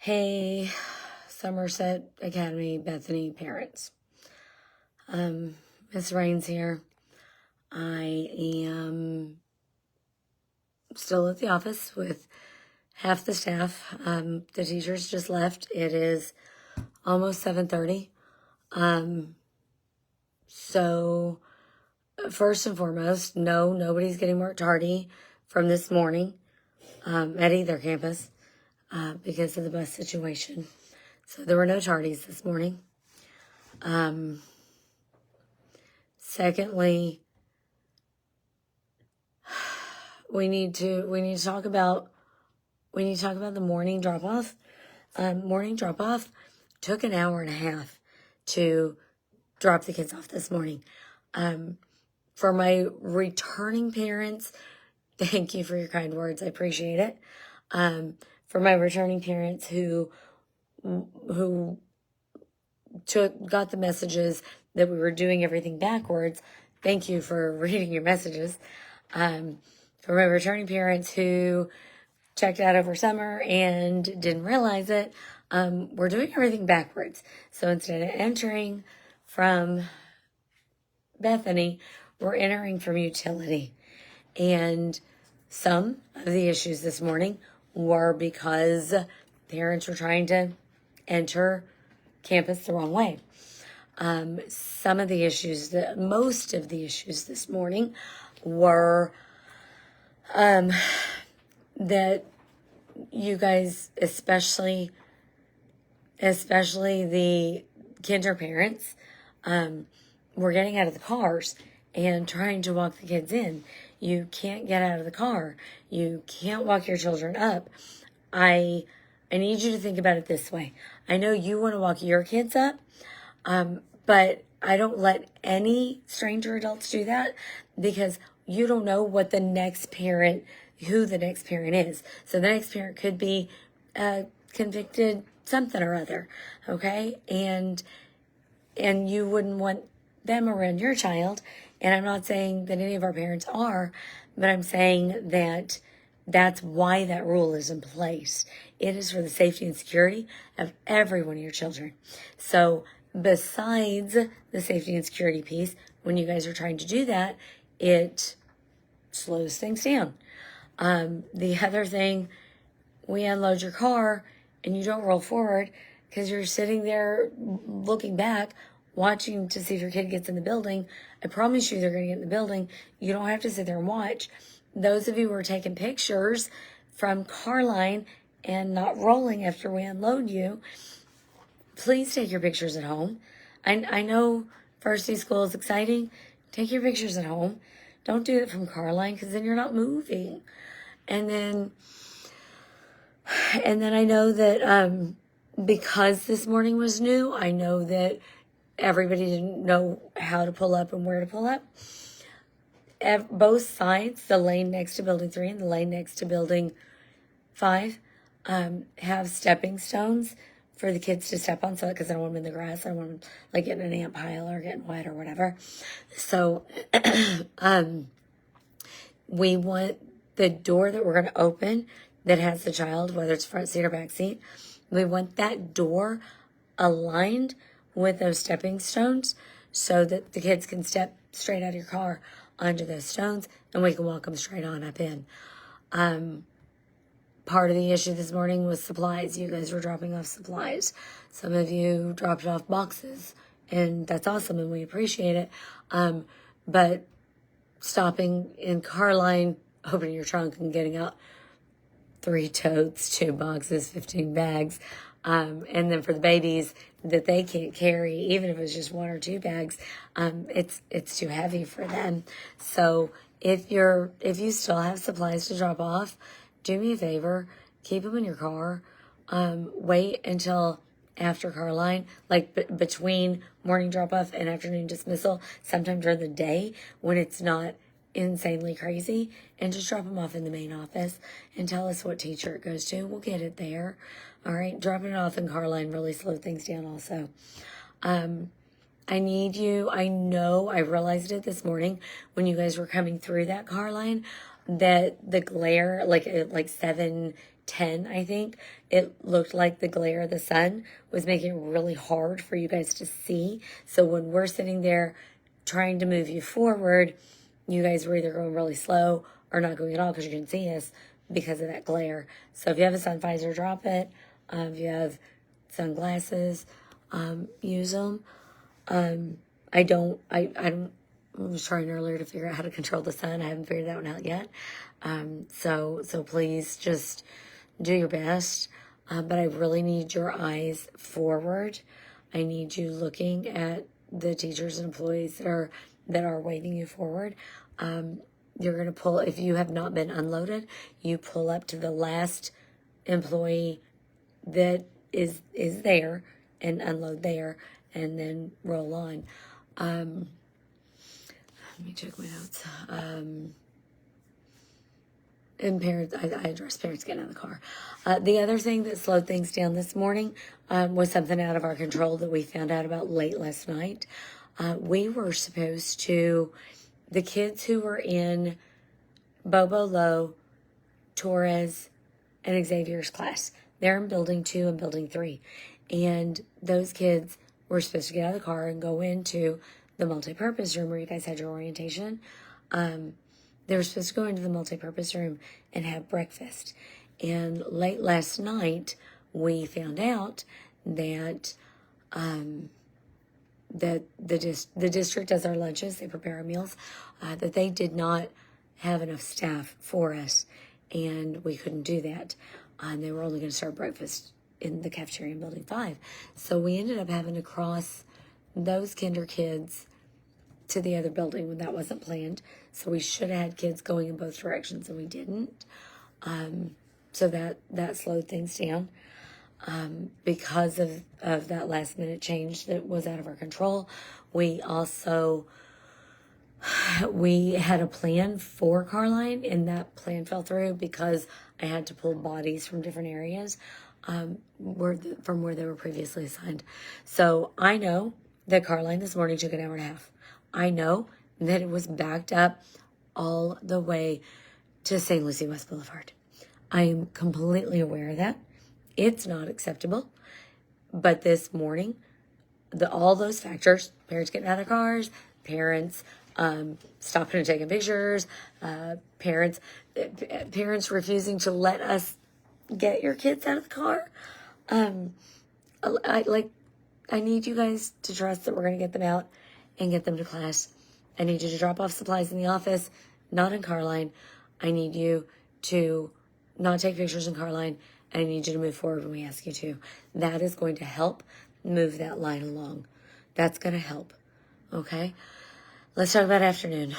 Hey, Somerset Academy Bethany parents. Miss Rain's here. I am still at the office with half the staff. The teachers just left. It is almost 7:30. So first and foremost, no, nobody's getting more tardy from this morning at either campus because of the bus situation. So there were no tardies this morning. Secondly, we need to talk about the morning drop off. Morning drop off took an hour and a half to drop the kids off this morning. For my returning parents, thank you for your kind words. I appreciate it. For my returning parents who got the messages that we were doing everything backwards, thank you for reading your messages. For my returning parents who checked out over summer and didn't realize it, we're doing everything backwards. So instead of entering from Bethany, we're entering from utility. And some of the issues this morning were because parents were trying to enter campus the wrong way. Most of the issues this morning were that you guys, especially the kinder parents, were getting out of the cars and trying to walk the kids in. You can't get out of the car. You can't walk your children up. I need you to think about it this way. I know you want to walk your kids up, but I don't let any stranger adults do that because you don't know who the next parent is. So the next parent could be convicted something or other, okay? And you wouldn't want them around your child. And I'm not saying that any of our parents are, but I'm saying that that's why that rule is in place. It is for the safety and security of every one of your children. So besides the safety and security piece, when you guys are trying to do that, it slows things down. The other thing, we unload your car and you don't roll forward because you're sitting there looking back, watching to see if your kid gets in the building. I promise you they're going to get in the building. You don't have to sit there and watch. Those of you who are taking pictures from car line and not rolling after we unload you, please take your pictures at home. I know first day school is exciting. Take your pictures at home. Don't do it from car line because then you're not moving. And then I know that because this morning was new, I know that everybody didn't know how to pull up and where to pull up. Both sides, the lane next to building 3 and the lane next to building 5, have stepping stones for the kids to step on, so because I don't want them in the grass. I don't want them like getting an ant pile or getting wet or whatever. So we want the door that we're going to open that has the child, whether it's front seat or back seat, we want that door aligned with those stepping stones so that the kids can step straight out of your car onto those stones and we can walk them straight on up in. Part of the issue this morning was supplies. You guys were dropping off supplies. Some of you dropped off boxes, and that's awesome, and we appreciate it. But stopping in car line, opening your trunk and getting out 3 totes, 2 boxes, 15 bags, and then for the babies that they can't carry, even if it's just 1 or 2 bags, it's too heavy for them. So if you still have supplies to drop off, do me a favor, keep them in your car. Wait until after car line, like between morning drop off and afternoon dismissal, sometime during the day when it's not insanely crazy, and just drop them off in the main office and tell us what teacher it goes to. We'll get it there. All right, dropping it off in car line really slowed things down also. I need you. I know I realized it this morning when you guys were coming through that car line. that the glare, like 7:10, I think, it looked like the glare of the sun was making it really hard for you guys to see. So when we're sitting there trying to move you forward, you guys were either going really slow or not going at all because you couldn't see us because of that glare. So if you have a sun visor, drop it. If you have sunglasses, use them. I was trying earlier to figure out how to control the sun. I haven't figured that one out yet. So please just do your best. But I really need your eyes forward. I need you looking at the teachers and employees that are waving you forward. You're going to pull, if you have not been unloaded, you pull up to the last employee that is there and unload there and then roll on. Let me check my notes. And parents, I addressed parents getting out of the car. The other thing that slowed things down this morning was something out of our control that we found out about late last night. We were supposed to, the kids who were in Bobo Lowe, Torres, and Xavier's class, they're in building 2 and building 3. And those kids were supposed to get out of the car and go into the multi-purpose room where you guys had your orientation. They were supposed to go into the multi-purpose room and have breakfast. And late last night, we found out that that the district does our lunches, they prepare our meals, that they did not have enough staff for us, and we couldn't do that. And they were only going to serve breakfast in the cafeteria in Building 5. So we ended up having to cross those kinder kids to the other building when that wasn't planned. So we should have had kids going in both directions, and we didn't. So that slowed things down. Because of that last minute change that was out of our control. We had a plan for Carline, and that plan fell through because I had to pull bodies from different areas from where they were previously assigned. So I know that Carline this morning took an hour and a half. I know that it was backed up all the way to St. Lucie West Boulevard. I am completely aware of that. It's not acceptable. But this morning, all those factors, parents getting out of cars, parents stopping and taking pictures, parents refusing to let us get your kids out of the car. I need you guys to trust that we're going to get them out and get them to class. I need you to drop off supplies in the office, not in Carline. I need you to not take pictures in Carline. I need you to move forward when we ask you to. That is going to help move that line along. That's going to help. Okay? Let's talk about afternoon.